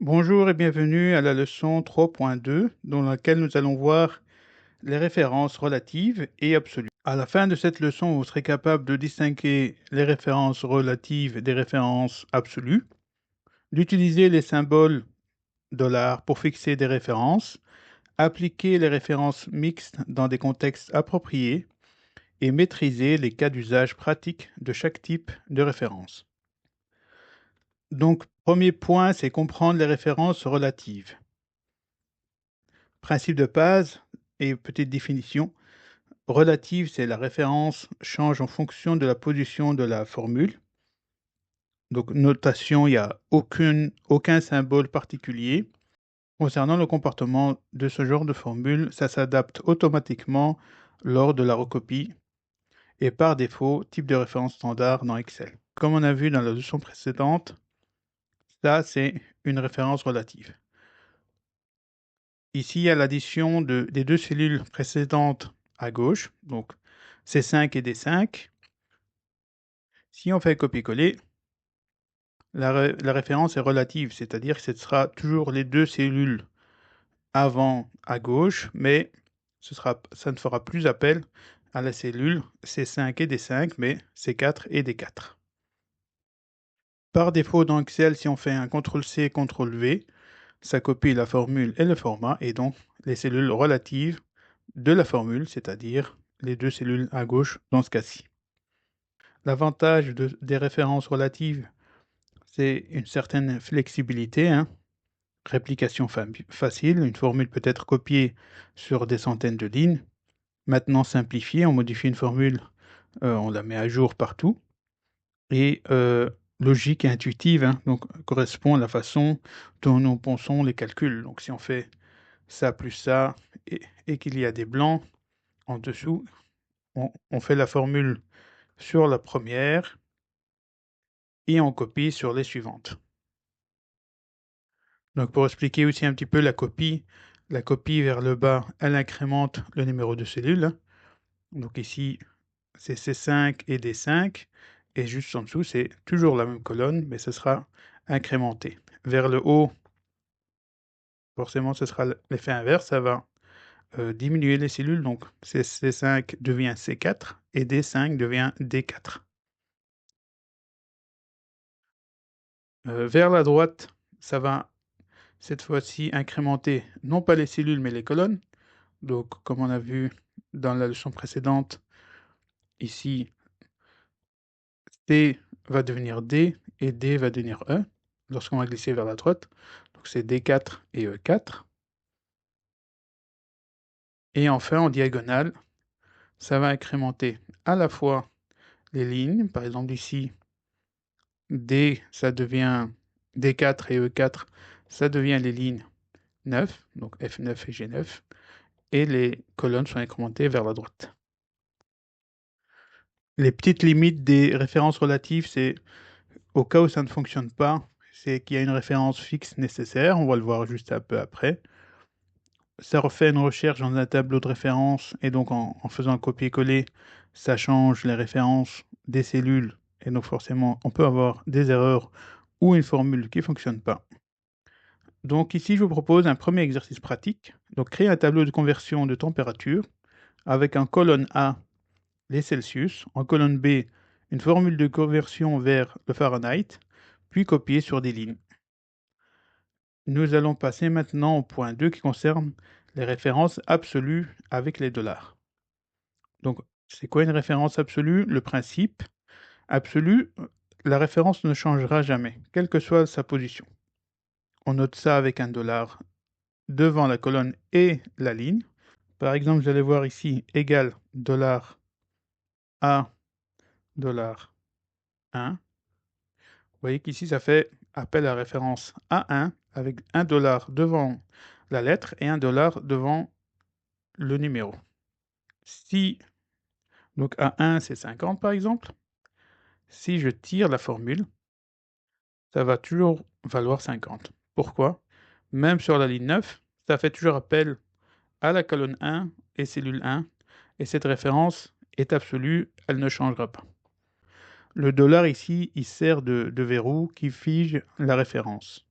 Bonjour et bienvenue à la leçon 3.2 dans laquelle nous allons voir les références relatives et absolues. À la fin de cette leçon, vous serez capable de distinguer les références relatives des références absolues, d'utiliser les symboles $ pour fixer des références, appliquer les références mixtes dans des contextes appropriés et maîtriser les cas d'usage pratiques de chaque type de référence. Donc, premier point, c'est comprendre les références relatives. Principe de base et petite définition. Relative, c'est la référence change en fonction de la position de la formule. Donc, notation, il n'y a aucun symbole particulier. Concernant le comportement de ce genre de formule, ça s'adapte automatiquement lors de la recopie et par défaut, type de référence standard dans Excel. Comme on a vu dans la leçon précédente, ça, c'est une référence relative. Ici, il y a l'addition des deux cellules précédentes à gauche, donc C5 et D5. Si on fait copier-coller, la référence est relative, c'est-à-dire que ce sera toujours les deux cellules avant à gauche, mais ça ne fera plus appel à la cellule C5 et D5, mais C4 et D4. Par défaut, dans Excel, si on fait un CTRL-C, CTRL-V, ça copie la formule et le format, et donc les cellules relatives de la formule, c'est-à-dire les deux cellules à gauche dans ce cas-ci. L'avantage des références relatives, c'est une certaine flexibilité, réplication facile, une formule peut être copiée sur des centaines de lignes. Maintenant simplifiée, on modifie une formule, on la met à jour partout. Et logique et intuitive, donc correspond à la façon dont nous pensons les calculs. Donc si on fait ça plus ça et qu'il y a des blancs en dessous, on fait la formule sur la première et on copie sur les suivantes. Donc pour expliquer aussi un petit peu la copie vers le bas, elle incrémente le numéro de cellule. Donc ici, c'est C5 et D5, et juste en dessous, c'est toujours la même colonne, mais ce sera incrémenté. Vers le haut, forcément, ce sera l'effet inverse, ça va diminuer les cellules, donc C5 devient C4 et D5 devient D4. Vers la droite, ça va cette fois-ci incrémenter non pas les cellules mais les colonnes. Donc comme on a vu dans la leçon précédente, ici C va devenir D et D va devenir E lorsqu'on va glisser vers la droite. Donc c'est D4 et E4. Et enfin en diagonale, ça va incrémenter à la fois les lignes, par exemple ici D ça devient D4 et E4, ça devient les lignes 9, donc F9 et G9, et les colonnes sont incrémentées vers la droite. Les petites limites des références relatives, c'est au cas où ça ne fonctionne pas, c'est qu'il y a une référence fixe nécessaire, on va le voir juste un peu après. Ça refait une recherche dans un tableau de référence, et donc en faisant un copier-coller, ça change les références des cellules, et donc forcément, on peut avoir des erreurs ou une formule qui ne fonctionne pas. Donc ici, je vous propose un premier exercice pratique. Donc créer un tableau de conversion de température avec en colonne A les Celsius, en colonne B une formule de conversion vers le Fahrenheit, puis copier sur des lignes. Nous allons passer maintenant au point 2 qui concerne les références absolues avec les $. Donc, c'est quoi une référence absolue? Le principe absolu, la référence ne changera jamais, quelle que soit sa position. On note ça avec un $ devant la colonne et la ligne. Par exemple, vous allez voir ici égal $A $1. Vous voyez qu'ici, ça fait appel à référence A1 avec un $ devant la lettre et un $ devant le numéro. Si, donc A1, c'est 50 par exemple, si je tire la formule, ça va toujours valoir 50. Pourquoi? Même sur la ligne 9, ça fait toujours appel à la colonne 1 et cellule 1, et cette référence est absolue, elle ne changera pas. Le $ ici, il sert de verrou qui fige la référence.